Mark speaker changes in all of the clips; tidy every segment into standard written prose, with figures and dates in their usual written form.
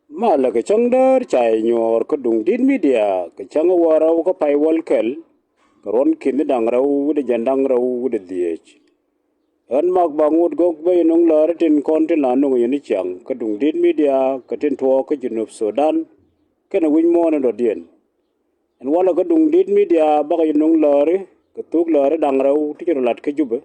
Speaker 1: Mala ke changdar chai nyor ke dung din media ke chang warau ke pai wal kel karon kin dang rau de jandang rau de diech an mak bangut gok be nong lar tin kon tin la nong yin chang ke dung din media ke tin to ke junub Sudan ke na win mo na do dien an wala ke dung din media ba ke nong lar ke tuk lar dang rau ti lat ke jube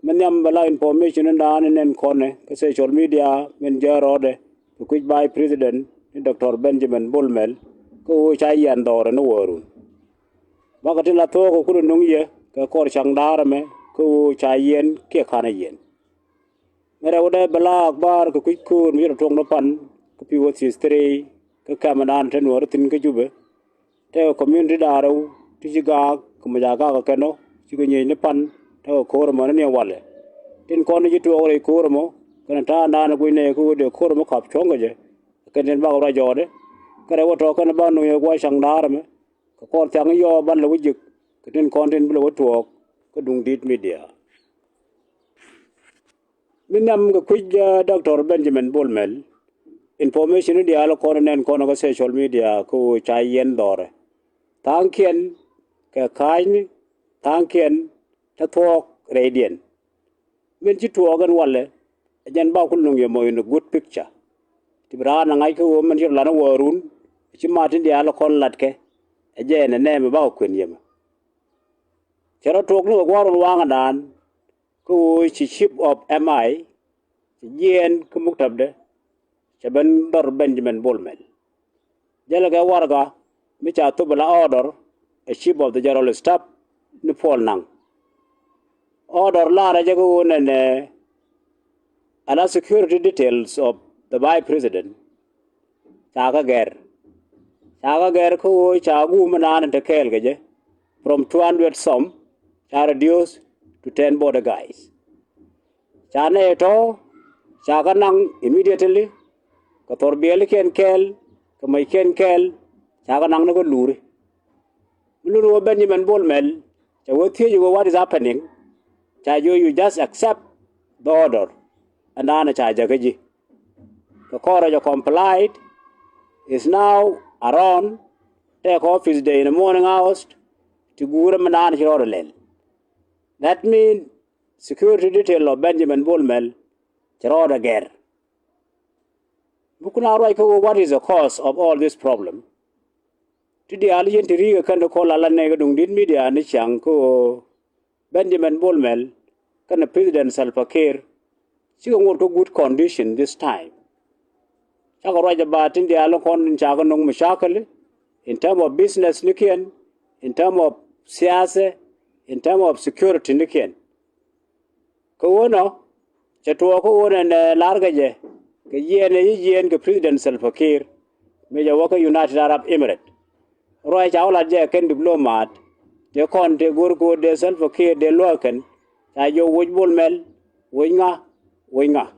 Speaker 1: men yam bala information and nen kone ke social media men jarode to quick by president Dr. Benjamin Bulmel ko chai yan dore no worun wakati la to ko kudu nung ye ka kor chang dara me ko chai yen ke khana yen mere wode bala akbar ko quick kur mi tong no pan ko pi wo sistre ka kamanan ten wor tin ke jube te community daro ti jiga ko ma jaga ka keno ti ko nyi ne pan te ko ro man ne wale tin kon ji to ore ko ro mo kana ta na na ko ne ko de ko ro mo kap chonga je ka den ba ra jode kare wo to kana ba no ye kwa shang dar me ka ko tyang yo ban lo wujik ka den kon den lo to ko dung dit media minam ga kuja Dr. Benjamin Bolmel information dia lo ko nen ko no social media ko chai yen dore tangkien ka kain tangkien ta thok radiant men ci tuogan wale jan ba kun ngi mo in a good picture ti bra na ngai ko man jir lana warun ci matin dia la kon latke je ne ne me ba kun yema chero tok no gwaron wanga dan ko ci chief of mi ci yen ko muktabde ci ben dor Benjamin Bolmel jala ga warga mi cha to bala order a chief of the general staff ni pol nang order la ra jago ne and security details of the vice president chaga ger ko chagu manan te kel geje from 200 some cha reduced to 10 border guys chane to chaga nang immediately ko torbiel ken kel ko mai ken kel chaga nang no luri luru Benjamin Bolmel cha wo you what is happening cha you just accept the order and ana cha jagaji the courage complied is now around take office day in the morning hours to gura manan hirolel. That means security detail of Benjamin Bolmel Chiroda Ger. Bukuna Roiko, what is the cause of all this problem? Today Alien Tiriga can call Ala Negadung did media and Chanko Benjamin Bolmel can the President Salva Kiir. She won't to good condition this time. Chaka right about in the Alakon in Chaganong Mashakali, in terms of business Nikian, in terms of siasa, in terms of security Nikian. Kowono, Chatuako and Largaje, Kayen ke President Salva Kiir, Major Walker United Arab Emirates. Roy Chawla Jack diplomat, they con de Gurgo de Salva Kiir de Loken, Tayo Wujbul Mel, Winga.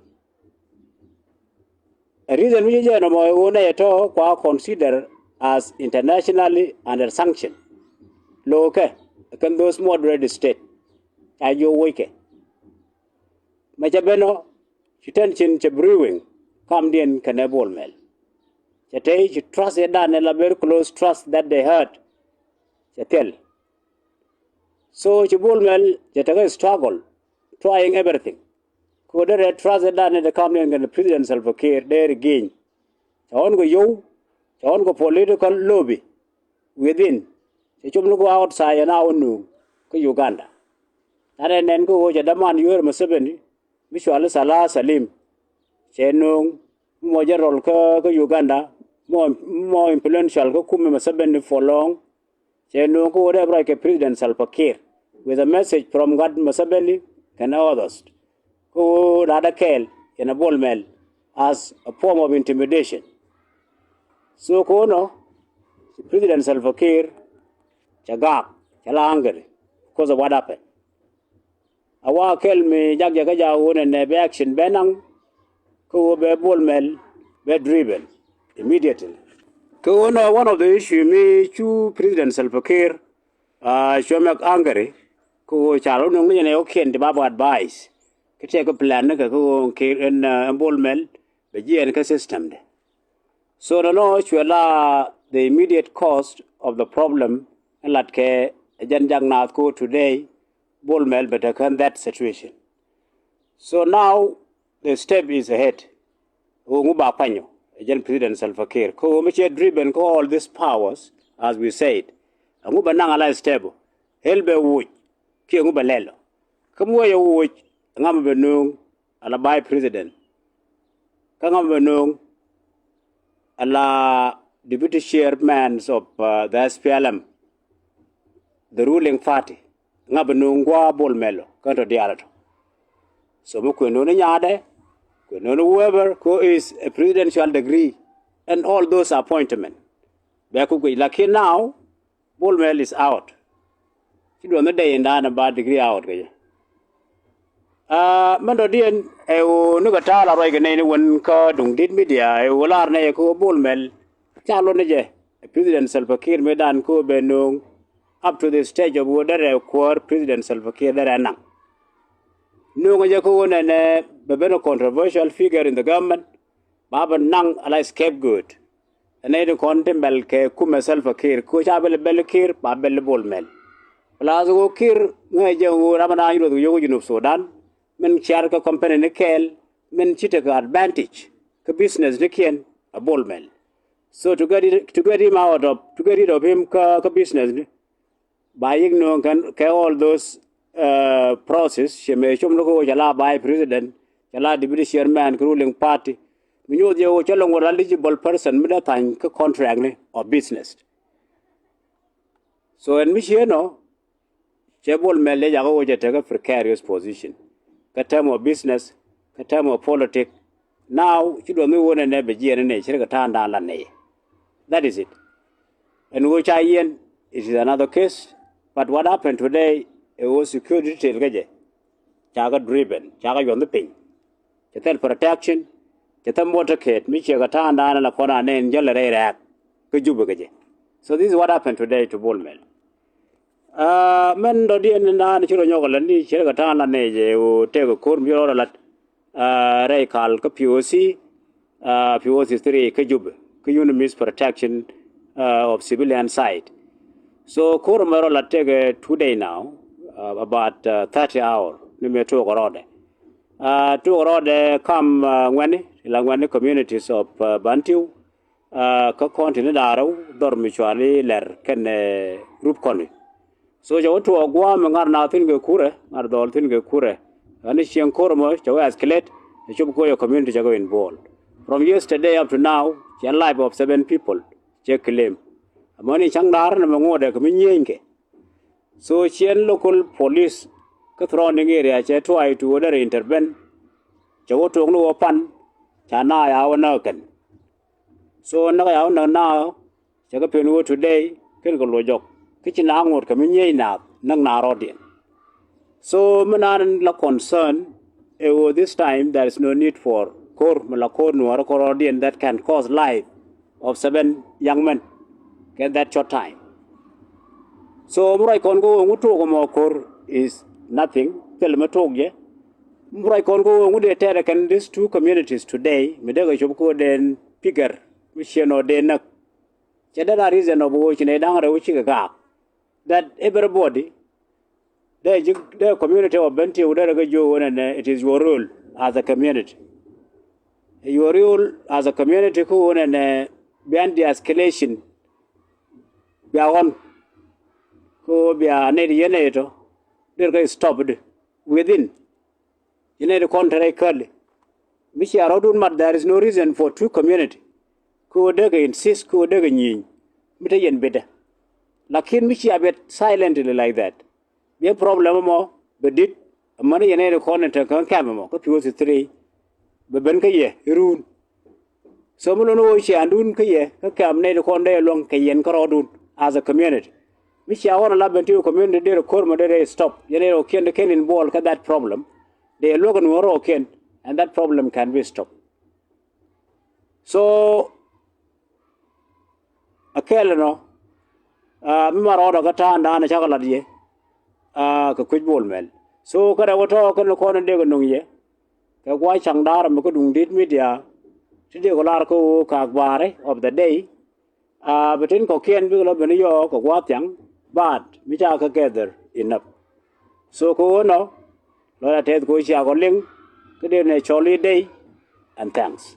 Speaker 1: A reason we are considered as internationally under sanction. Loke, can those moderate state, Tayo Wike. Machabeno, Chitenchin Brewing, come in Canabol Mel. Chate, you trust a dan and a very close trust that they heard. Chatel. So Chibul Mel, Jataga struggle, trying everything. Could have trusted that in the company and the President Salva Kiir there again. Chaon go political lobby within. Chum go outside and now no Uganda. And then go Jadaman Ur Museveni, Mishwal Salah Salim, Chenung, more general Uganda, more influential go Kumi Museveni for long. Chenung go whatever like a President Salva Kiir with a message from God Museveni and others. Who Radakel in a Bolmel as a form of intimidation. So Kono, President Salva Kiir, Chagak, Chalangari, because of what happened. Awa kel me Jagaja won and be action benang, ko be Bolmel, be driven immediately. Kono, one of the issue me chu President Salva Kiir, Shomak Angari, ko Chalon only an okay and Babu advice. Take a plan na ko in Bolmel be GN ka system de So no chwela the immediate cost of the problem lat ke janjang na ko today bol mel better can that situation. So now the step is ahead. Ungu ba panyo Jan President Salva Kiir ko miche driven ko all these powers as we said. Ungu ba nang ala stable. Helbe wuj ki ungu ba lelo. Kamu ya wuj ngam be nung ala by president. Kangam be nung ala deputy chairman of the SPLM, the ruling party, ngabnungwa bol melo, kanto dialato. So we know nyade, we know whoever who is a presidential degree, and all those appointments. Like now, bol mel is out. You do the day and done about degree out. Mando dien nuga la roi gane wan ka dung dit media walar ne ko bol mel chalo ne je President Salva Kiir medan ko benung up to the stage of whatever core President Salva Kiir there nang no je ko ne be controversial figure in the government baba nang ala scapegoat ne de contembel ke kuma Salva Kiir ko chabel bel Kiir ba bel bol mel plazo Kiir ngai je ramana yuro yo junub Sudan men share ka company ne kel men chite ka advantage ka business ne kien a bol mel so to get him out of to get rid of him ka business ne buying no can all those process she me chum no ko jala by president jala deputy chairman ruling party minyo je o chalong eligible person me da tan ka contract ne of business so en mi no che bol mel le ja ko je take a precarious position ka time of business, ka time of politics. Now, you don't know what an ebg and nature that is it. And which it is another case. But what happened today, it was security detail. Chaga driven, chaga on the ping. Chatel protection, chatam motorcade, Michigatan and la Kona and Jelly So this is what happened today to Bullman. Men do di na chiro nyogolan ni chira ta na ne je o te ko kor mi ro lat rai kal ka POC 3 ka jub ka unit protection of civilian side so kor mi ro lat take today now about 30 hours ni me to rode come when communities of Bantu ka continent daro dor mi chwali ler ken group koni so jo to agwa mangar na tin ge kure mar dol tin ge kure ani chen kormo jo escalate jo ko your community jo involved from yesterday up to now chen life of 7 people che claim amoni changdar na ngode ko minyenke so chen local police ka surrounding area che try to order intervene jo to no pan chana ya wana kan so na ya na che ka penu today ken ko lojok kitchen angot kamenye na nang narodin so manan la concern this time there is no need for kor malakor no korodien that can cause life of 7 young men at that short time so murai kongo nguto ko mokor is nothing tel matogye murai kongo ngude tere kan these two communities today medega chobko den figure micheno den nak chedara reason of which ne dangare which ga that everybody, the community of Benti, it is your role as a community. Your role as a community who and beyond the escalation, beyond who be a native, they're stopped within. You need a contrary curly. There is no reason for two community. Who insist, who yin, better. Lakin michi abet silently like that. Be problem mo bedit money yene ko nenta kan kammo ko POC 3 be ben kaye run so mo no chi andun kaye ka kam ne ko nde long kayen ko rodun as a community michi awon la benti community de ko mo de stop yene o ken ken in ball ka that problem de logan woro ken and that problem can be stopped so akela no mimaro da kata anda na chakala die ka kuj bol mel so kada woto ko no kono de no ye ka kwa changdar mo ko dung dit media today ko lar ko kagbare of the day but in ko kien bi lo ben yo ko watyang but mi cha ka gather enough so ko no lo la tet ko chia ko ling ke de ne choli day and thanks